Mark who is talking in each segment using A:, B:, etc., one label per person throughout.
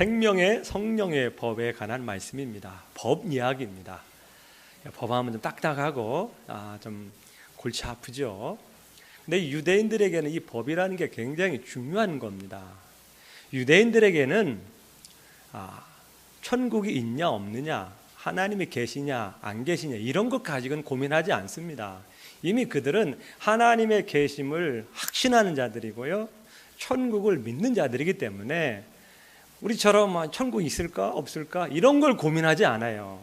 A: 생명의 성령의 법에 관한 말씀입니다. 법 이야기입니다. 법하면 좀 딱딱하고 좀 골치 아프죠. 근데 유대인들에게는 이 법이라는 게 굉장히 중요한 겁니다. 유대인들에게는 천국이 있냐 없느냐, 하나님이 계시냐 안 계시냐 이런 것 가지고는 고민하지 않습니다. 이미 그들은 하나님의 계심을 확신하는 자들이고요, 천국을 믿는 자들이기 때문에 우리처럼 천국이 있을까 없을까 이런 걸 고민하지 않아요.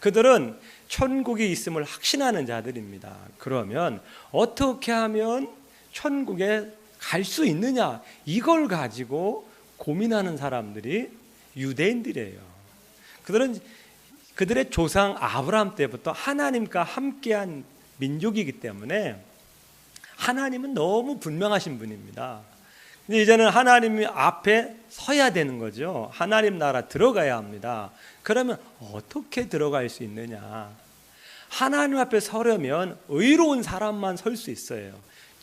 A: 그들은 천국이 있음을 확신하는 자들입니다. 그러면 어떻게 하면 천국에 갈 수 있느냐, 이걸 가지고 고민하는 사람들이 유대인들이에요. 그들은 그들의 조상 아브라함 때부터 하나님과 함께한 민족이기 때문에 하나님은 너무 분명하신 분입니다. 근데 이제는 하나님 앞에 서야 되는 거죠. 하나님 나라 들어가야 합니다. 그러면 어떻게 들어갈 수 있느냐? 하나님 앞에 서려면 의로운 사람만 설 수 있어요.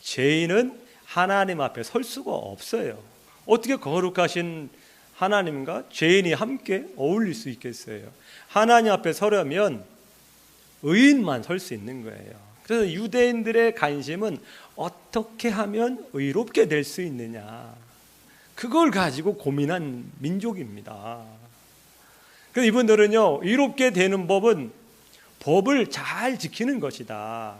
A: 죄인은 하나님 앞에 설 수가 없어요. 어떻게 거룩하신 하나님과 죄인이 함께 어울릴 수 있겠어요? 하나님 앞에 서려면 의인만 설 수 있는 거예요. 그래서 유대인들의 관심은 어떻게 하면 의롭게 될 수 있느냐, 그걸 가지고 고민한 민족입니다. 그래서 이분들은요, 의롭게 되는 법은 법을 잘 지키는 것이다.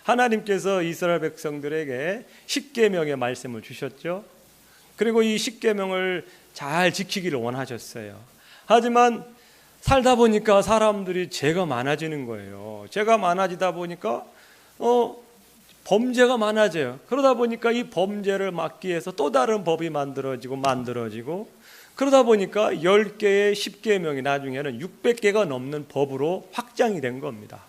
A: 하나님께서 이스라엘 백성들에게 십계명의 말씀을 주셨죠. 그리고 이 십계명을 잘 지키기를 원하셨어요. 하지만 살다 보니까 사람들이 죄가 많아지는 거예요. 죄가 많아지다 보니까 범죄가 많아져요. 그러다 보니까 이 범죄를 막기 위해서 또 다른 법이 만들어지고 그러다 보니까 10개의 십계명이 나중에는 600개가 넘는 법으로 확장이 된 겁니다.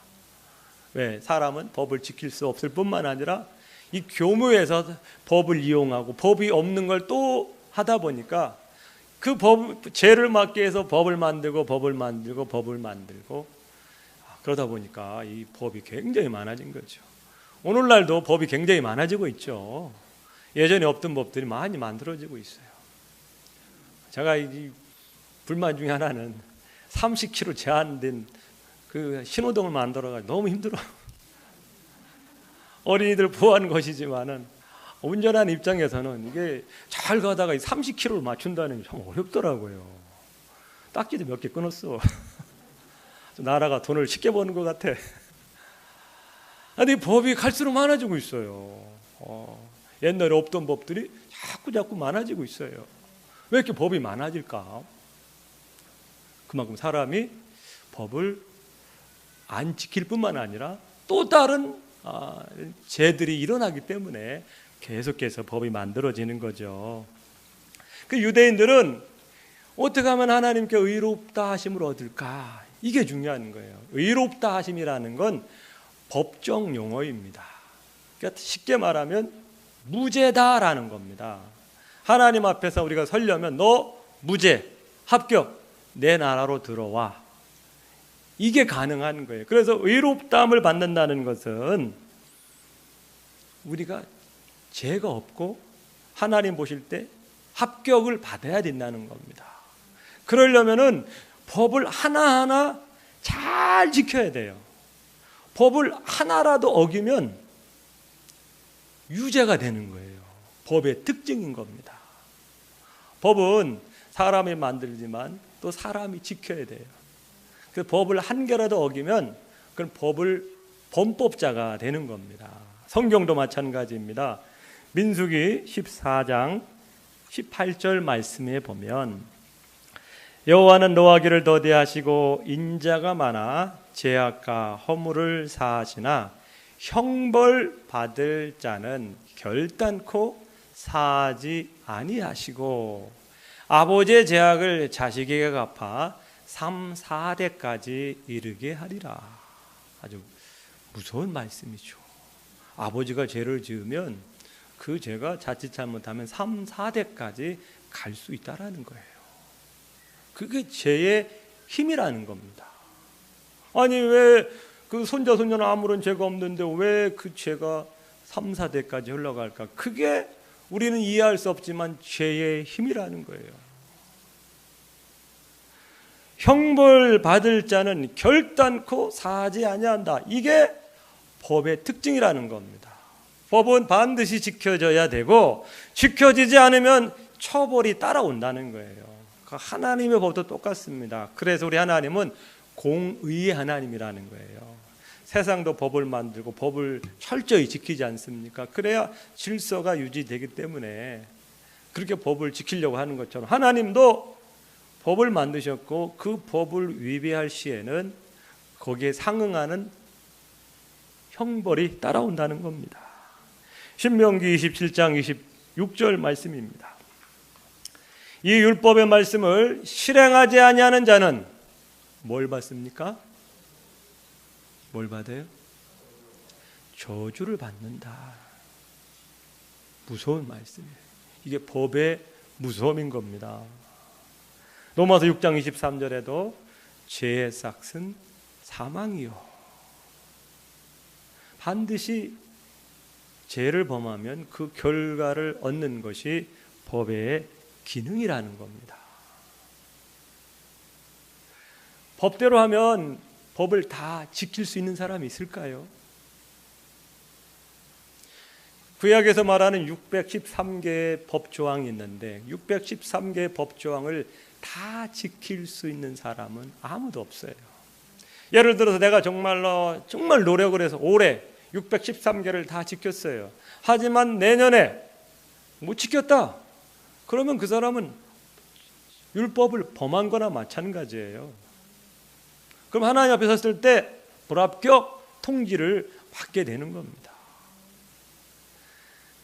A: 왜? 사람은 법을 지킬 수 없을 뿐만 아니라 이 교묘에서 법을 이용하고 법이 없는 걸 또 하다 보니까 그 죄를 막기 위해서 법을 만들고 그러다 보니까 이 법이 굉장히 많아진 거죠. 오늘날도 법이 굉장히 많아지고 있죠. 예전에 없던 법들이 많이 만들어지고 있어요. 제가 이 불만 중에 하나는 30km 제한된 그 신호등을 만들어가지고 너무 힘들어. 어린이들 보호하는 것이지만은 운전하는 입장에서는 이게 잘 가다가 30km를 맞춘다는 게 참 어렵더라고요. 딱지도 몇 개 끊었어. 나라가 돈을 쉽게 버는 것 같아. 근데 법이 갈수록 많아지고 있어요. 옛날에 없던 법들이 자꾸 많아지고 있어요. 왜 이렇게 법이 많아질까? 그만큼 사람이 법을 안 지킬 뿐만 아니라 또 다른 죄들이 일어나기 때문에 계속해서 법이 만들어지는 거죠. 그 유대인들은 어떻게 하면 하나님께 의롭다 하심을 얻을까? 이게 중요한 거예요. 의롭다 하심이라는 건 법정 용어입니다. 그러니까 쉽게 말하면 무죄다라는 겁니다. 하나님 앞에서 우리가 서려면 너 무죄, 합격, 내 나라로 들어와. 이게 가능한 거예요. 그래서 의롭다함을 받는다는 것은 우리가 죄가 없고 하나님 보실 때 합격을 받아야 된다는 겁니다. 그러려면은 법을 하나하나 잘 지켜야 돼요. 법을 하나라도 어기면 유죄가 되는 거예요. 법의 특징인 겁니다. 법은 사람이 만들지만 또 사람이 지켜야 돼요. 그 법을 한 개라도 어기면 그건 범법자가 되는 겁니다. 성경도 마찬가지입니다. 민수기 14장 18절 말씀에 보면 여호와는 노하기를 더디하시고 인자가 많아 죄악과 허물을 사하시나 형벌 받을 자는 결단코 사하지 아니하시고 아버지의 죄악을 자식에게 갚아 3, 4대까지 이르게 하리라. 아주 무서운 말씀이죠. 아버지가 죄를 지으면 그 죄가 자칫 잘못하면 3, 4대까지 갈 수 있다라는 거예요. 그게 죄의 힘이라는 겁니다. 아니 왜 그 손자 손녀는 아무런 죄가 없는데 왜 그 죄가 3, 4대까지 흘러갈까? 그게 우리는 이해할 수 없지만 죄의 힘이라는 거예요. 형벌 받을 자는 결단코 사지 아니한다. 이게 법의 특징이라는 겁니다. 법은 반드시 지켜져야 되고 지켜지지 않으면 처벌이 따라온다는 거예요. 하나님의 법도 똑같습니다. 그래서 우리 하나님은 공의의 하나님이라는 거예요. 세상도 법을 만들고 법을 철저히 지키지 않습니까? 그래야 질서가 유지되기 때문에 그렇게 법을 지키려고 하는 것처럼 하나님도 법을 만드셨고 그 법을 위배할 시에는 거기에 상응하는 형벌이 따라온다는 겁니다. 신명기 27장 26절 말씀입니다. 이 율법의 말씀을 실행하지 아니하는 자는 뭘 받습니까? 뭘 받아요? 저주를 받는다. 무서운 말씀이에요. 이게 법의 무서움인 겁니다. 로마서 6장 23절에도 죄의 삭은 사망이요. 반드시 죄를 범하면 그 결과를 얻는 것이 법의 기능이라는 겁니다. 법대로 하면 법을 다 지킬 수 있는 사람이 있을까요? 구약에서 말하는 613개의 법조항이 있는데 613개의 법조항을 다 지킬 수 있는 사람은 아무도 없어요. 예를 들어서 내가 정말 노력을 해서 올해 613개를 다 지켰어요. 하지만 내년에 못 지켰다. 그러면 그 사람은 율법을 범한 거나 마찬가지예요. 그럼 하나님 앞에 섰을 때 불합격 통지를 받게 되는 겁니다.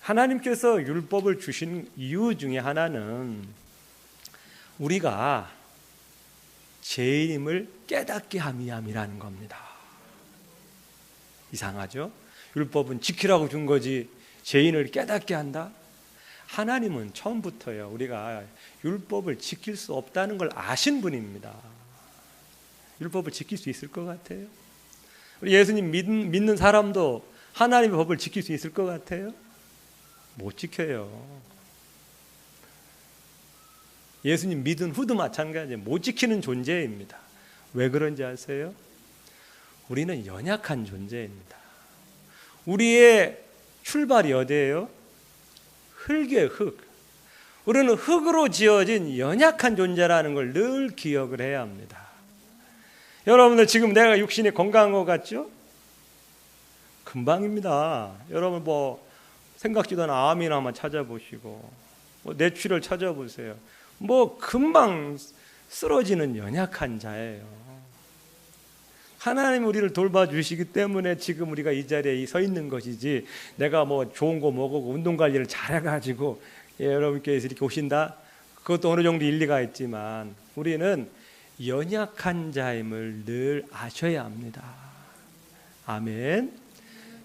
A: 하나님께서 율법을 주신 이유 중에 하나는 우리가 죄인임을 깨닫게 함이라는 겁니다. 이상하죠? 율법은 지키라고 준 거지 죄인을 깨닫게 한다? 하나님은 처음부터요 우리가 율법을 지킬 수 없다는 걸 아신 분입니다. 율법을 지킬 수 있을 것 같아요? 우리 예수님 믿는 사람도 하나님의 법을 지킬 수 있을 것 같아요? 못 지켜요. 예수님 믿은 후도 마찬가지예요. 못 지키는 존재입니다. 왜 그런지 아세요? 우리는 연약한 존재입니다. 우리의 출발이 어디예요? 흙이에요, 흙. 우리는 흙으로 지어진 연약한 존재라는 걸 늘 기억을 해야 합니다. 여러분들 지금 내가 육신이 건강한 것 같죠? 금방입니다. 여러분 생각지도 않은 암이나 한번 찾아보시고 뇌출혈 찾아보세요. 금방 쓰러지는 연약한 자예요. 하나님 우리를 돌봐주시기 때문에 지금 우리가 이 자리에 서 있는 것이지 내가 좋은 거 먹고 운동 관리를 잘해가지고 여러분께서 이렇게 오신다? 그것도 어느 정도 일리가 있지만 우리는 연약한 자임을 늘 아셔야 합니다. 아멘.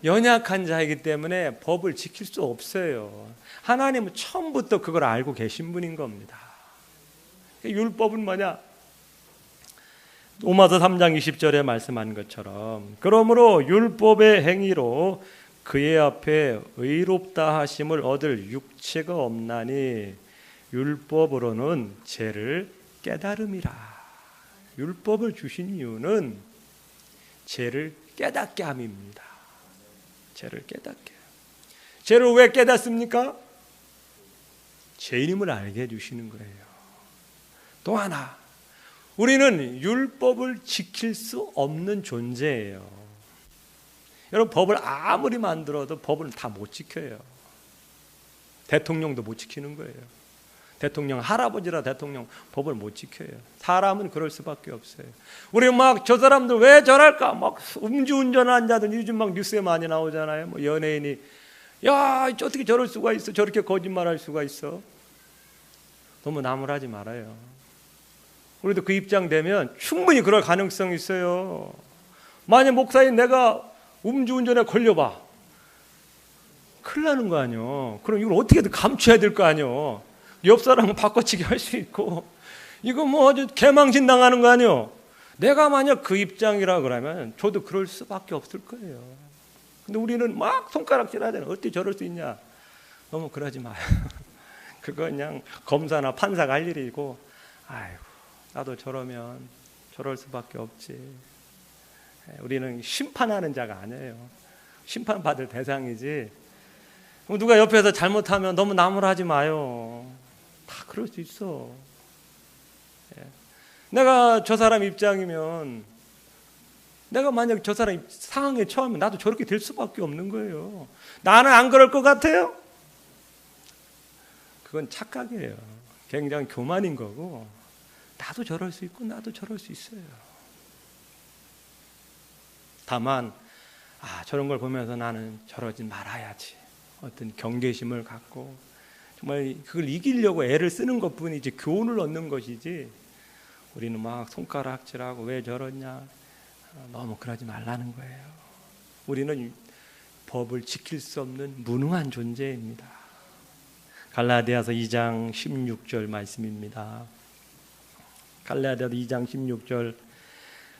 A: 연약한 자이기 때문에 법을 지킬 수 없어요. 하나님은 처음부터 그걸 알고 계신 분인 겁니다. 율법은 뭐냐? 로마서 3장 20절에 말씀한 것처럼 그러므로 율법의 행위로 그의 앞에 의롭다 하심을 얻을 육체가 없나니 율법으로는 죄를 깨달음이라. 율법을 주신 이유는 죄를 깨닫게 함입니다. 죄를 깨닫게. 죄를 왜 깨닫습니까? 죄인임을 알게 해주시는 거예요. 또 하나, 우리는 율법을 지킬 수 없는 존재예요. 여러분 법을 아무리 만들어도 법을 다 못 지켜요. 대통령도 못 지키는 거예요. 대통령 할아버지라 대통령 법을 못 지켜요. 사람은 그럴 수밖에 없어요. 우리 저 사람들 왜 저럴까? 음주운전한 자들 요즘 뉴스에 많이 나오잖아요. 연예인이 어떻게 저럴 수가 있어? 저렇게 거짓말할 수가 있어? 너무 나무라지 말아요. 우리도 그 입장 되면 충분히 그럴 가능성이 있어요. 만약 목사님 내가 음주운전에 걸려봐. 큰일 나는 거 아니요. 그럼 이걸 어떻게든 감춰야 될 거 아니요. 옆 사람은 바꿔치기 할 수 있고 이거 아주 개망신 당하는 거 아니요. 내가 만약 그 입장이라 그러면 저도 그럴 수밖에 없을 거예요. 근데 우리는 손가락질 하잖아요. 어떻게 저럴 수 있냐. 너무 그러지 마요. 그거 그냥 검사나 판사가 할 일이고 아이고 나도 저러면 저럴 수밖에 없지. 우리는 심판하는 자가 아니에요. 심판받을 대상이지. 누가 옆에서 잘못하면 너무 나무라지 마요. 다 그럴 수 있어. 내가 저 사람 입장이면, 내가 만약 저 사람 상황에 처하면 나도 저렇게 될 수밖에 없는 거예요. 나는 안 그럴 것 같아요? 그건 착각이에요. 굉장히 교만인 거고, 나도 저럴 수 있고 나도 저럴 수 있어요. 다만 저런 걸 보면서 나는 저러지 말아야지, 어떤 경계심을 갖고 정말 그걸 이기려고 애를 쓰는 것뿐이지 교훈을 얻는 것이지, 우리는 막 손가락질하고 왜 저러냐, 너무 그러지 말라는 거예요. 우리는 법을 지킬 수 없는 무능한 존재입니다. 갈라디아서 2장 16절 말씀입니다. 갈라디아서 2장 16절,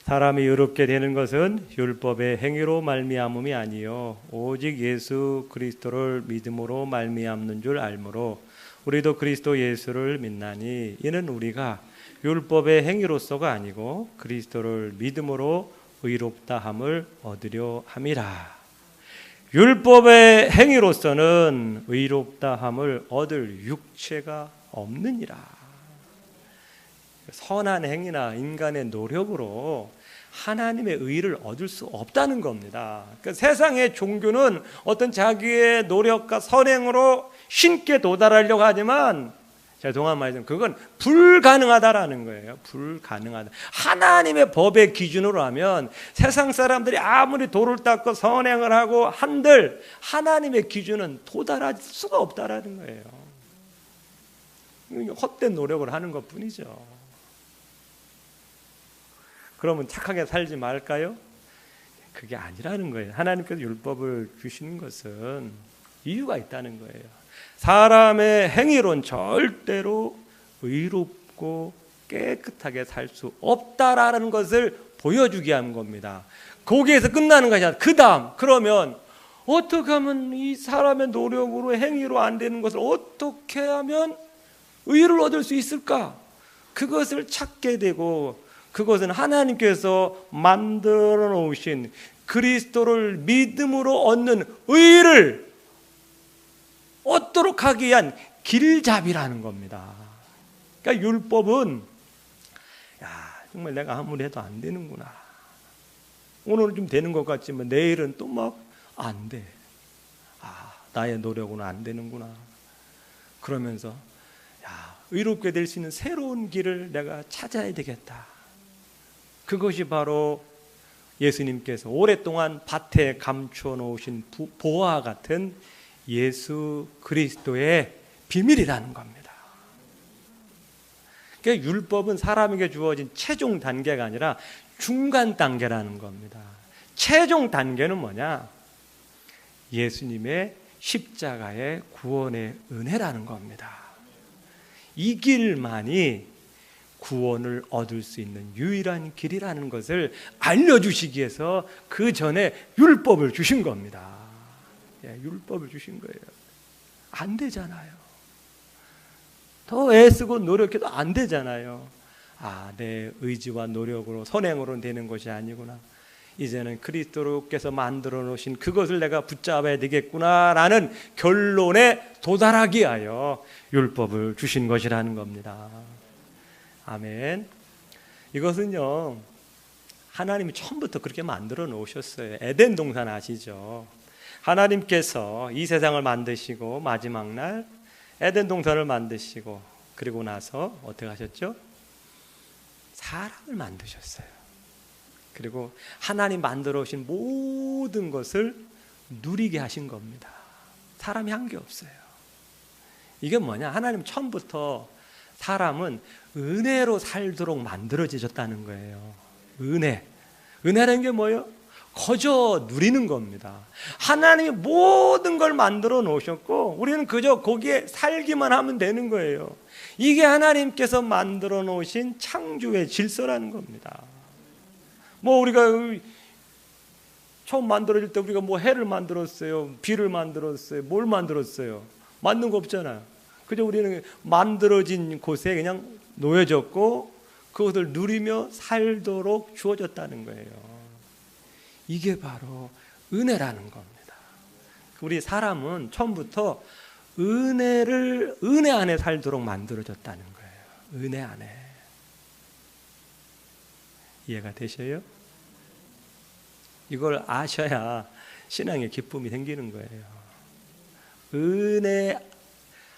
A: 사람이 의롭게 되는 것은 율법의 행위로 말미암음이 아니요 오직 예수 그리스도를 믿음으로 말미암는 줄 알므로 우리도 그리스도 예수를 믿나니 이는 우리가 율법의 행위로서가 아니고 그리스도를 믿음으로 의롭다함을 얻으려 함이라. 율법의 행위로서는 의롭다함을 얻을 육체가 없느니라. 선한 행위나 인간의 노력으로 하나님의 의를 얻을 수 없다는 겁니다. 그러니까 세상의 종교는 어떤 자기의 노력과 선행으로 신께 도달하려고 하지만, 죄송한 말이지만 그건 불가능하다라는 거예요. 불가능하다. 하나님의 법의 기준으로 하면 세상 사람들이 아무리 도를 닦고 선행을 하고 한들 하나님의 기준은 도달할 수가 없다라는 거예요. 헛된 노력을 하는 것뿐이죠. 그러면 착하게 살지 말까요? 그게 아니라는 거예요. 하나님께서 율법을 주시는 것은 이유가 있다는 거예요. 사람의 행위로는 절대로 의롭고 깨끗하게 살 수 없다라는 것을 보여주게 한 겁니다. 거기에서 끝나는 것이 아니라 그 다음, 그러면 어떻게 하면 이 사람의 노력으로 행위로 안 되는 것을 어떻게 하면 의를 얻을 수 있을까? 그것을 찾게 되고, 그것은 하나님께서 만들어 놓으신 그리스도를 믿음으로 얻는 의를 얻도록 하기 위한 길잡이라는 겁니다. 그러니까 율법은 정말 내가 아무리 해도 안 되는구나. 오늘은 좀 되는 것 같지만 내일은 또 막 안 돼. 나의 노력으로는 안 되는구나. 그러면서 의롭게 될 수 있는 새로운 길을 내가 찾아야 되겠다. 그것이 바로 예수님께서 오랫동안 밭에 감추어 놓으신 보화 같은 예수 그리스도의 비밀이라는 겁니다. 그러니까 율법은 사람에게 주어진 최종 단계가 아니라 중간 단계라는 겁니다. 최종 단계는 뭐냐? 예수님의 십자가의 구원의 은혜라는 겁니다. 이 길만이 구원을 얻을 수 있는 유일한 길이라는 것을 알려주시기 위해서 그 전에 율법을 주신 겁니다. 율법을 주신 거예요. 안 되잖아요. 더 애쓰고 노력해도 안 되잖아요. 내 의지와 노력으로 선행으로 되는 것이 아니구나. 이제는 그리스도께서 만들어 놓으신 그것을 내가 붙잡아야 되겠구나라는 결론에 도달하기 위하여 율법을 주신 것이라는 겁니다. 아멘. 이것은요, 하나님이 처음부터 그렇게 만들어 놓으셨어요. 에덴 동산 아시죠? 하나님께서 이 세상을 만드시고 마지막 날 에덴 동산을 만드시고 그리고 나서 어떻게 하셨죠? 사람을 만드셨어요. 그리고 하나님 만들어 오신 모든 것을 누리게 하신 겁니다. 사람이 한 게 없어요. 이게 뭐냐? 하나님 처음부터 사람은 은혜로 살도록 만들어지셨다는 거예요. 은혜라는 게 뭐예요? 거저 누리는 겁니다. 하나님이 모든 걸 만들어 놓으셨고 우리는 그저 거기에 살기만 하면 되는 거예요. 이게 하나님께서 만들어 놓으신 창조의 질서라는 겁니다. 우리가 처음 만들어질 때 우리가 해를 만들었어요, 비를 만들었어요, 뭘 만들었어요? 만든 거 없잖아요. 그저 우리는 만들어진 곳에 그냥 놓여졌고 그것을 누리며 살도록 주어졌다는 거예요. 이게 바로 은혜라는 겁니다. 우리 사람은 처음부터 은혜 안에 살도록 만들어졌다는 거예요. 은혜 안에. 이해가 되셔요? 이걸 아셔야 신앙의 기쁨이 생기는 거예요.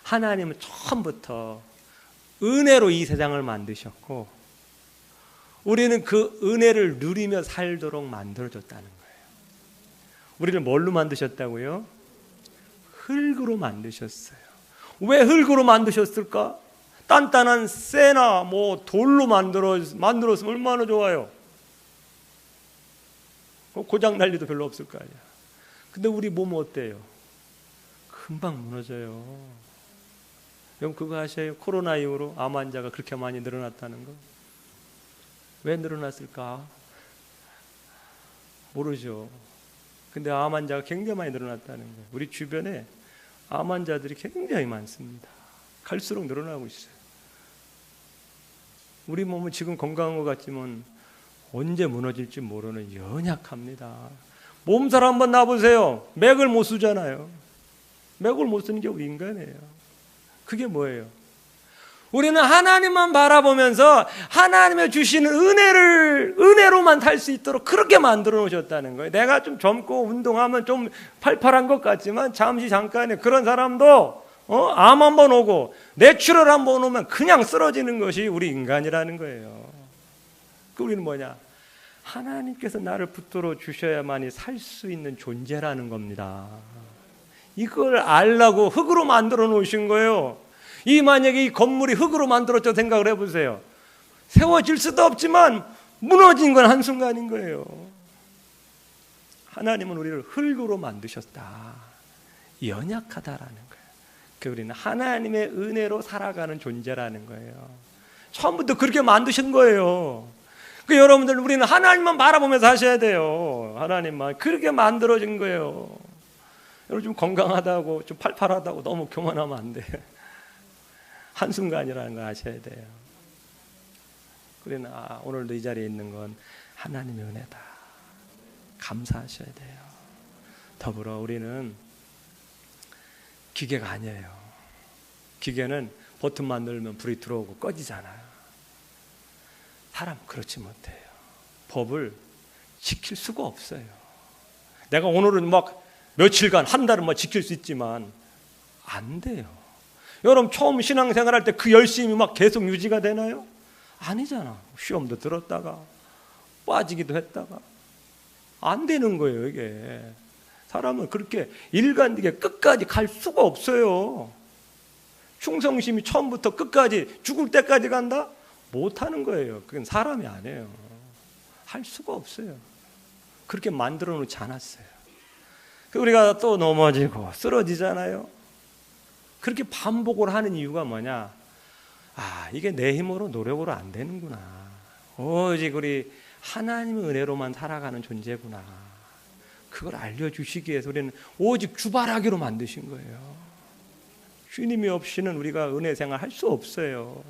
A: 하나님은 처음부터 은혜로 이 세상을 만드셨고, 우리는 그 은혜를 누리며 살도록 만들어졌다는 거예요. 우리를 뭘로 만드셨다고요? 흙으로 만드셨어요. 왜 흙으로 만드셨을까? 단단한 쇠나 돌로 만들었으면 얼마나 좋아요. 고장 날 일도 별로 없을 거 아니야. 근데 우리 몸은 어때요? 금방 무너져요. 여러분 그거 아셔요? 코로나 이후로 암 환자가 그렇게 많이 늘어났다는 거. 왜 늘어났을까? 모르죠. 근데 암 환자가 굉장히 많이 늘어났다는 거예요. 우리 주변에 암 환자들이 굉장히 많습니다. 갈수록 늘어나고 있어요. 우리 몸은 지금 건강한 것 같지만 언제 무너질지 모르는 연약합니다. 몸살 한번 놔보세요. 맥을 못 쓰잖아요. 맥을 못 쓰는 게 우리 인간이에요. 그게 뭐예요? 우리는 하나님만 바라보면서 하나님의 주시는 은혜로만 살 수 있도록 그렇게 만들어 놓으셨다는 거예요. 내가 좀 젊고 운동하면 좀 팔팔한 것 같지만 잠깐에 그런 사람도 암 한번 오고 뇌출혈 한번 오면 그냥 쓰러지는 것이 우리 인간이라는 거예요. 그 우리는 뭐냐? 하나님께서 나를 붙들어 주셔야만이 살 수 있는 존재라는 겁니다. 이걸 알라고 흙으로 만들어 놓으신 거예요. 만약에 이 건물이 흙으로 만들어져 생각을 해보세요. 세워질 수도 없지만 무너진 건 한순간인 거예요. 하나님은 우리를 흙으로 만드셨다. 연약하다라는 거예요. 우리는 하나님의 은혜로 살아가는 존재라는 거예요. 처음부터 그렇게 만드신 거예요. 여러분들 우리는 하나님만 바라보면서 하셔야 돼요. 하나님만. 그렇게 만들어진 거예요. 여러분 좀 건강하다고 좀 팔팔하다고 너무 교만하면 안 돼요. 한순간이라는 거 아셔야 돼요. 그러나 오늘도 이 자리에 있는 건 하나님의 은혜다. 감사하셔야 돼요. 더불어 우리는 기계가 아니에요. 기계는 버튼만 누르면 불이 들어오고 꺼지잖아요. 사람 그렇지 못해요. 법을 지킬 수가 없어요. 내가 오늘은 며칠간 한 달은 지킬 수 있지만 안 돼요. 여러분 처음 신앙생활할 때 그 열심이 계속 유지가 되나요? 아니잖아. 시험도 들었다가 빠지기도 했다가 안 되는 거예요. 이게 사람은 그렇게 일관되게 끝까지 갈 수가 없어요. 충성심이 처음부터 끝까지 죽을 때까지 간다? 못하는 거예요. 그건 사람이 아니에요. 할 수가 없어요. 그렇게 만들어 놓지 않았어요. 우리가 또 넘어지고 쓰러지잖아요. 그렇게 반복을 하는 이유가 뭐냐? 이게 내 힘으로 노력으로 안 되는구나. 오직 우리 하나님의 은혜로만 살아가는 존재구나. 그걸 알려주시기 위해서 우리는 오직 주바라기로 만드신 거예요. 주님이 없이는 우리가 은혜 생활 할 수 없어요.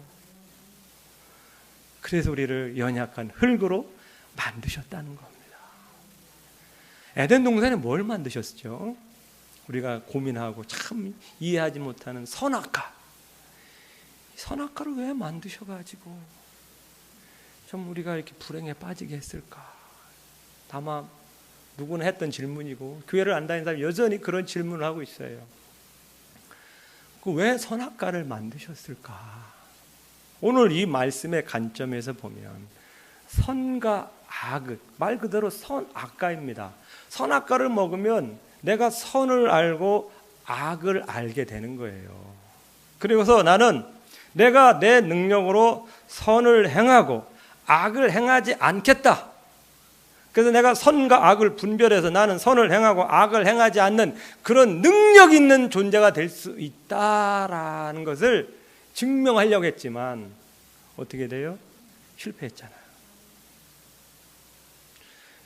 A: 그래서 우리를 연약한 흙으로 만드셨다는 겁니다. 에덴 동산에 뭘 만드셨죠? 우리가 고민하고 참 이해하지 못하는 선악과. 선악과를 왜 만드셔가지고 좀 우리가 이렇게 불행에 빠지게 했을까? 다만 누구나 했던 질문이고 교회를 안 다니는 사람이 여전히 그런 질문을 하고 있어요. 왜 선악과를 만드셨을까? 오늘 이 말씀의 관점에서 보면 선과 악, 말 그대로 선악과입니다. 선악과를 먹으면 내가 선을 알고 악을 알게 되는 거예요. 그리고서 나는 내가 내 능력으로 선을 행하고 악을 행하지 않겠다. 그래서 내가 선과 악을 분별해서 나는 선을 행하고 악을 행하지 않는 그런 능력 있는 존재가 될 수 있다라는 것을 증명하려고 했지만 어떻게 돼요? 실패했잖아요.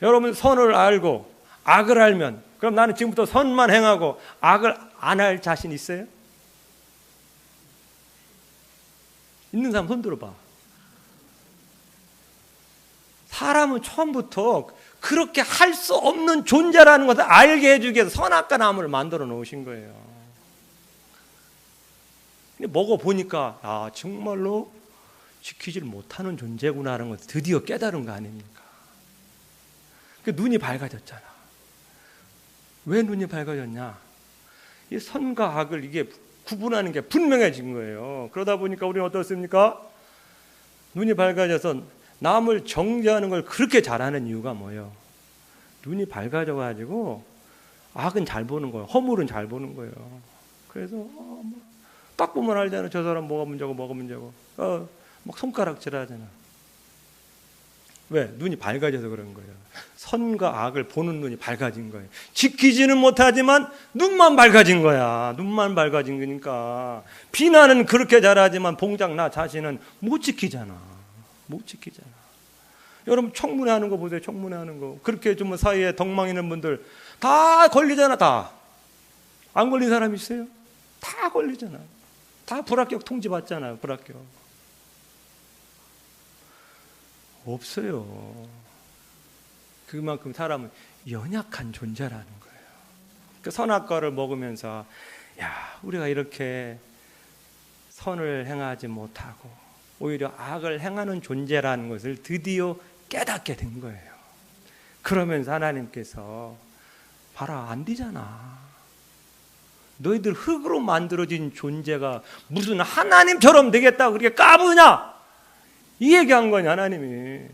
A: 여러분 선을 알고 악을 알면 그럼 나는 지금부터 선만 행하고 악을 안 할 자신 있어요? 있는 사람 손 들어봐. 사람은 처음부터 그렇게 할 수 없는 존재라는 것을 알게 해주기 위해서 선악과 나무를 만들어 놓으신 거예요. 근데 먹어보니까 아, 정말로 지키지를 못하는 존재구나라는 것을 드디어 깨달은 거 아닙니까? 그 눈이 밝아졌잖아. 왜 눈이 밝아졌냐? 이 선과 악을 이게 구분하는 게 분명해진 거예요. 그러다 보니까 우리는 어떻습니까? 눈이 밝아져서 남을 정죄하는 걸 그렇게 잘하는 이유가 뭐예요? 눈이 밝아져가지고 악은 잘 보는 거예요. 허물은 잘 보는 거예요. 그래서 딱 보면 알잖아. 저 사람 뭐가 문제고 뭐가 문제고. 막 손가락질하잖아. 왜? 눈이 밝아져서 그런 거예요. 선과 악을 보는 눈이 밝아진 거예요. 지키지는 못하지만 눈만 밝아진 거야. 눈만 밝아진 거니까. 비나는 그렇게 잘하지만 봉장 나 자신은 못 지키잖아. 못 지키잖아. 여러분 청문회 하는 거 보세요. 청문회 하는 거. 그렇게 좀 사이에 덕망 있는 분들 다 걸리잖아. 다. 안 걸린 사람 있어요? 다 걸리잖아. 다 불합격 통지 받잖아요. 불합격. 없어요. 그만큼 사람은 연약한 존재라는 거예요. 그 선악과를 먹으면서 야, 우리가 이렇게 선을 행하지 못하고 오히려 악을 행하는 존재라는 것을 드디어 깨닫게 된 거예요. 그러면서 하나님께서 봐라, 안 되잖아. 너희들 흙으로 만들어진 존재가 무슨 하나님처럼 되겠다 그렇게 까부냐? 이 얘기한 거냐, 하나님이.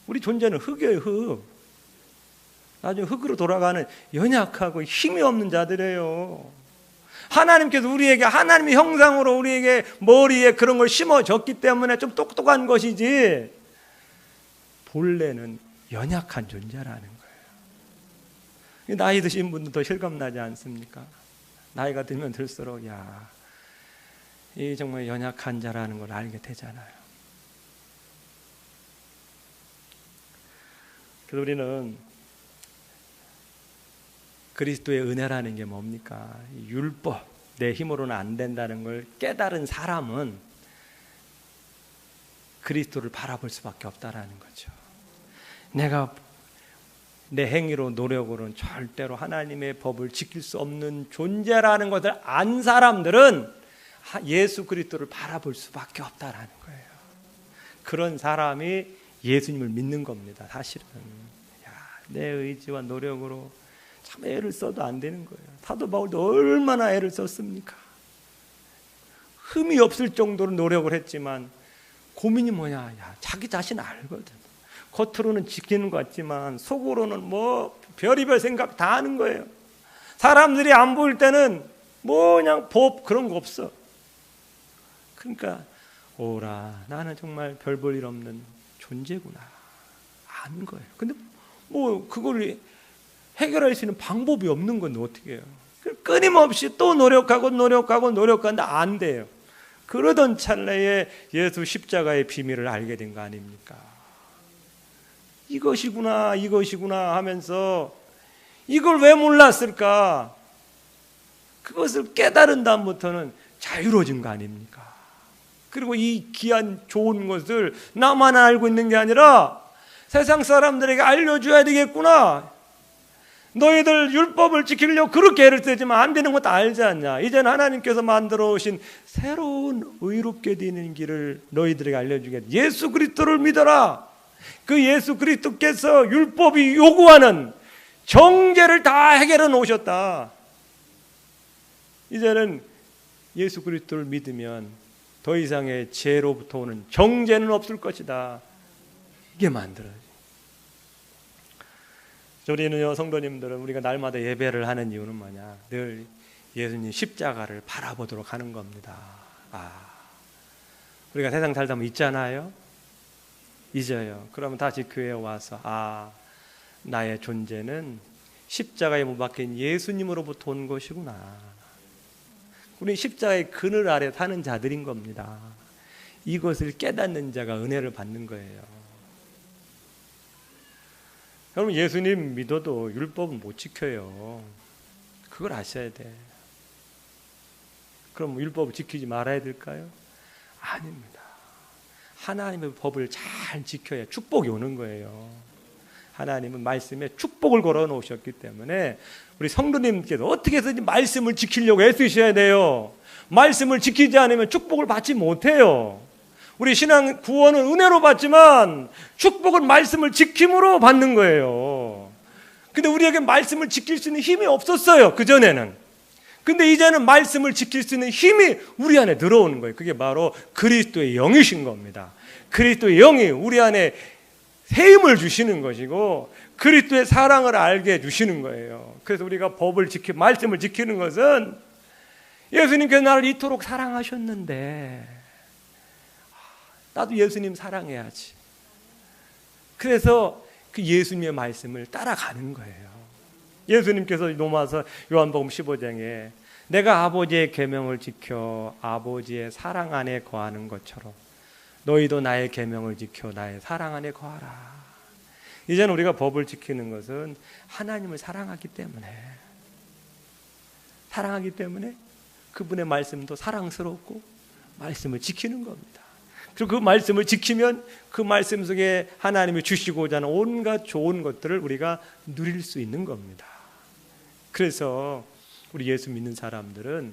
A: 우리 존재는 흙이에요, 흙. 나중에 흙으로 돌아가는 연약하고 힘이 없는 자들이에요. 하나님께서 우리에게 하나님의 형상으로 우리에게 머리에 그런 걸 심어줬기 때문에 좀 똑똑한 것이지 본래는 연약한 존재라는 거예요. 나이 드신 분들도 실감나지 않습니까? 나이가 들면 들수록 야, 이 정말 연약한 자라는 걸 알게 되잖아요. 그래서 우리는 그리스도의 은혜라는 게 뭡니까? 율법, 내 힘으로는 안 된다는 걸 깨달은 사람은 그리스도를 바라볼 수밖에 없다라는 거죠. 내가 내 행위로 노력으로는 절대로 하나님의 법을 지킬 수 없는 존재라는 것을 안 사람들은 예수 그리스도를 바라볼 수밖에 없다라는 거예요. 그런 사람이 예수님을 믿는 겁니다. 사실은 내 의지와 노력으로 참 애를 써도 안 되는 거예요. 사도 바울도 얼마나 애를 썼습니까? 흠이 없을 정도로 노력을 했지만 고민이 뭐냐? 야, 자기 자신 알거든. 겉으로는 지키는 것 같지만 속으로는 뭐 별의별 생각 다 하는 거예요. 사람들이 안 보일 때는 뭐 그냥 법 그런 거 없어. 그러니까 오라, 나는 정말 별 볼 일 없는 존재구나 아는 거예요. 근데 뭐 그걸 해결할 수 있는 방법이 없는 건데 어떻게 해요? 끊임없이 또 노력하는데 안 돼요. 그러던 찰나에 예수 십자가의 비밀을 알게 된 거 아닙니까? 이것이구나 하면서 이걸 왜 몰랐을까? 그것을 깨달은 다음부터는 자유로워진 거 아닙니까? 그리고 이 귀한 좋은 것을 나만 알고 있는 게 아니라 세상 사람들에게 알려줘야 되겠구나. 너희들 율법을 지키려고 그렇게 애를 쓰지만 안 되는 것도 알지 않냐. 이제는 하나님께서 만들어 오신 새로운 의롭게 되는 길을 너희들에게 알려주겠다. 예수 그리스도를 믿어라. 그 예수 그리스도께서 율법이 요구하는 정죄를 다 해결해 놓으셨다. 이제는 예수 그리스도를 믿으면 더 이상의 죄로부터 오는 정죄는 없을 것이다. 이게 만들어요. 우리는요, 성도님들은 우리가 날마다 예배를 하는 이유는 뭐냐? 늘 예수님 십자가를 바라보도록 하는 겁니다. 우리가 세상 살다 보면 잊잖아요? 잊어요. 그러면 다시 교회에 와서 나의 존재는 십자가에 못 박힌 예수님으로부터 온 것이구나. 우리 십자가의 그늘 아래 사는 자들인 겁니다. 이것을 깨닫는 자가 은혜를 받는 거예요. 여러분, 예수님 믿어도 율법은 못 지켜요. 그걸 아셔야 돼. 그럼 율법을 지키지 말아야 될까요? 아닙니다. 하나님의 법을 잘 지켜야 축복이 오는 거예요. 하나님은 말씀에 축복을 걸어 놓으셨기 때문에 우리 성도님께서 어떻게 해서든지 말씀을 지키려고 애쓰셔야 돼요. 말씀을 지키지 않으면 축복을 받지 못해요. 우리 신앙 구원은 은혜로 받지만 축복은 말씀을 지킴으로 받는 거예요. 근데 우리에게 말씀을 지킬 수 있는 힘이 없었어요, 그전에는. 근데 이제는 말씀을 지킬 수 있는 힘이 우리 안에 들어오는 거예요. 그게 바로 그리스도의 영이신 겁니다. 그리스도의 영이 우리 안에 새 힘을 주시는 것이고 그리스도의 사랑을 알게 해주시는 거예요. 그래서 우리가 말씀을 지키는 것은 예수님께서 나를 이토록 사랑하셨는데 나도 예수님 사랑해야지. 그래서 그 예수님의 말씀을 따라가는 거예요. 예수님께서 로마서 요한복음 15장에 내가 아버지의 계명을 지켜 아버지의 사랑 안에 거하는 것처럼 너희도 나의 계명을 지켜 나의 사랑 안에 거하라. 이제는 우리가 법을 지키는 것은 하나님을 사랑하기 때문에 그분의 말씀도 사랑스럽고 말씀을 지키는 겁니다. 그리고 그 말씀을 지키면 그 말씀 속에 하나님이 주시고자 하는 온갖 좋은 것들을 우리가 누릴 수 있는 겁니다. 그래서 우리 예수 믿는 사람들은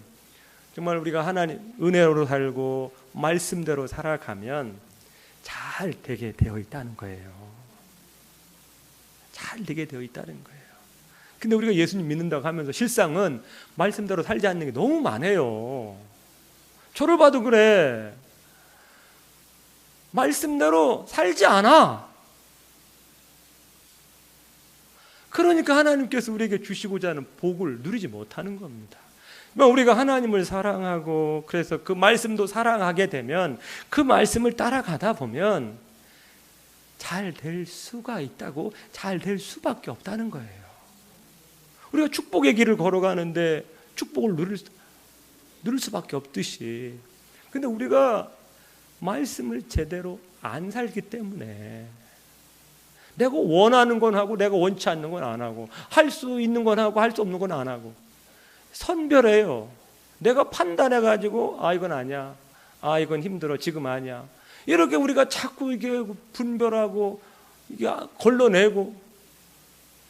A: 정말 우리가 하나님 은혜로 살고 말씀대로 살아가면 잘 되게 되어 있다는 거예요. 잘 되게 되어 있다는 거예요. 근데 우리가 예수님 믿는다고 하면서 실상은 말씀대로 살지 않는 게 너무 많아요. 저를 봐도 그래. 말씀대로 살지 않아. 그러니까 하나님께서 우리에게 주시고자 하는 복을 누리지 못하는 겁니다. 우리가 하나님을 사랑하고 그래서 그 말씀도 사랑하게 되면 그 말씀을 따라가다 보면 잘 될 수가 있다고, 잘 될 수밖에 없다는 거예요. 우리가 축복의 길을 걸어가는데 축복을 누릴 수밖에 없듯이, 근데 우리가 말씀을 제대로 안 살기 때문에 내가 원하는 건 하고 내가 원치 않는 건 안 하고, 할 수 있는 건 하고 할 수 없는 건 안 하고 선별해요. 내가 판단해가지고 이건 아니야, 이건 힘들어, 지금 아니야, 이렇게 우리가 자꾸 이게 분별하고 이게 걸러내고,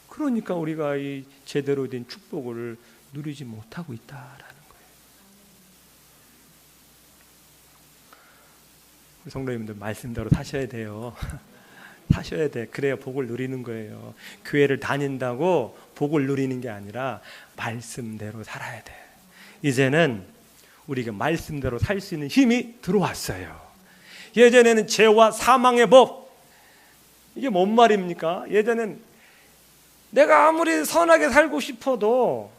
A: 그러니까 우리가 이 제대로 된 축복을 누리지 못하고 있다라는 거예요. 우리 성도님들 말씀대로 사셔야 돼요. 사셔야 돼. 그래야 복을 누리는 거예요. 교회를 다닌다고 복을 누리는 게 아니라 말씀대로 살아야 돼. 이제는 우리가 말씀대로 살 수 있는 힘이 들어왔어요. 예전에는 죄와 사망의 법, 이게 뭔 말입니까? 예전엔 내가 아무리 선하게 살고 싶어도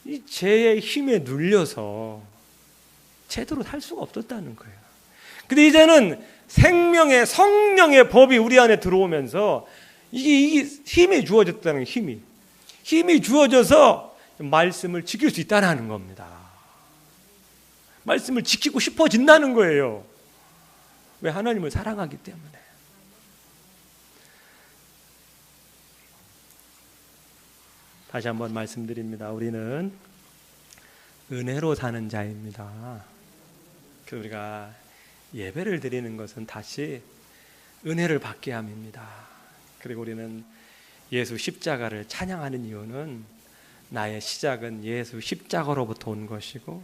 A: 이 죄의 힘에 눌려서 제대로 살 수가 없었다는 거예요. 근데 이제는 생명의 성령의 법이 우리 안에 들어오면서 이게 힘이 주어졌다는 거예요. 힘이 주어져서 말씀을 지킬 수 있다는 겁니다. 말씀을 지키고 싶어진다는 거예요. 왜? 하나님을 사랑하기 때문에. 다시 한번 말씀드립니다. 우리는 은혜로 사는 자입니다. 그래서 우리가 예배를 드리는 것은 다시 은혜를 받게 함입니다. 그리고 우리는 예수 십자가를 찬양하는 이유는 나의 시작은 예수 십자가로부터 온 것이고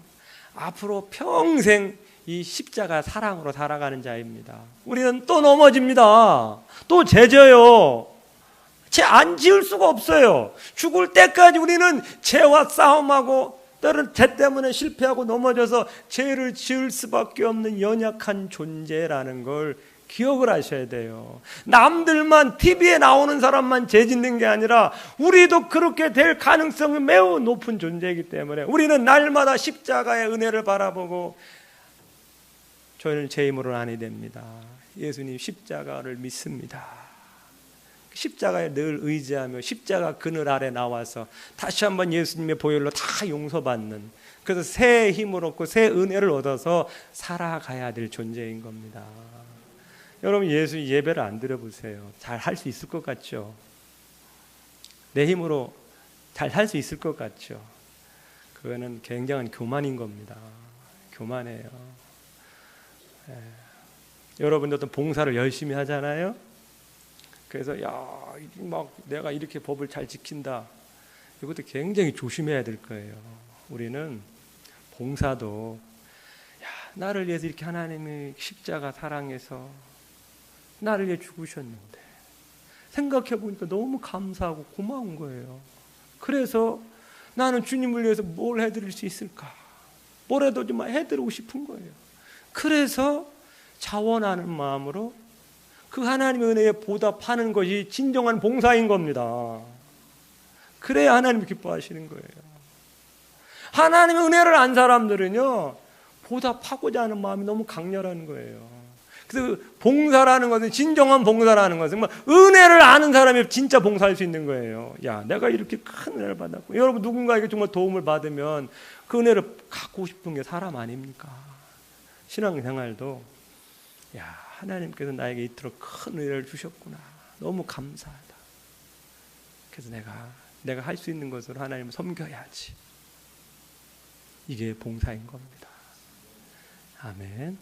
A: 앞으로 평생 이 십자가 사랑으로 살아가는 자입니다. 우리는 또 넘어집니다. 또 죄져요. 죄 안 지을 수가 없어요. 죽을 때까지 우리는 죄와 싸움하고 때로는 죄 때문에 실패하고 넘어져서 죄를 지을 수밖에 없는 연약한 존재라는 걸 기억을 하셔야 돼요. 남들만, TV에 나오는 사람만 죄 짓는 게 아니라 우리도 그렇게 될 가능성이 매우 높은 존재이기 때문에 우리는 날마다 십자가의 은혜를 바라보고 저희는 제 힘으로는 아니 됩니다. 예수님 십자가를 믿습니다. 십자가에 늘 의지하며 십자가 그늘 아래 나와서 다시 한번 예수님의 보혈로 다 용서받는, 그래서 새 힘을 얻고 새 은혜를 얻어서 살아가야 될 존재인 겁니다. 여러분, 예수 예배를 안 드려보세요. 잘 할 수 있을 것 같죠? 내 힘으로 잘 할 수 있을 것 같죠? 그거는 굉장한 교만인 겁니다. 교만해요. 여러분들도 봉사를 열심히 하잖아요. 그래서 막 내가 이렇게 법을 잘 지킨다. 이것도 굉장히 조심해야 될 거예요. 우리는 봉사도 나를 위해서 이렇게 하나님이 십자가 사랑해서 나를 위해 죽으셨는데 생각해 보니까 너무 감사하고 고마운 거예요. 그래서 나는 주님을 위해서 뭘 해드릴 수 있을까? 뭐라도 좀 해드리고 싶은 거예요. 그래서 자원하는 마음으로 그 하나님의 은혜에 보답하는 것이 진정한 봉사인 겁니다. 그래야 하나님이 기뻐하시는 거예요. 하나님의 은혜를 안 사람들은요, 보답하고자 하는 마음이 너무 강렬한 거예요. 그래서 봉사라는 것은, 진정한 봉사라는 것은 은혜를 아는 사람이 진짜 봉사할 수 있는 거예요. 내가 이렇게 큰 은혜를 받았고, 여러분 누군가에게 정말 도움을 받으면 그 은혜를 갖고 싶은 게 사람 아닙니까? 신앙생활도 하나님께서 나에게 이토록 큰 은혜를 주셨구나. 너무 감사하다. 그래서 내가 할 수 있는 것으로 하나님을 섬겨야지. 이게 봉사인 겁니다. 아멘.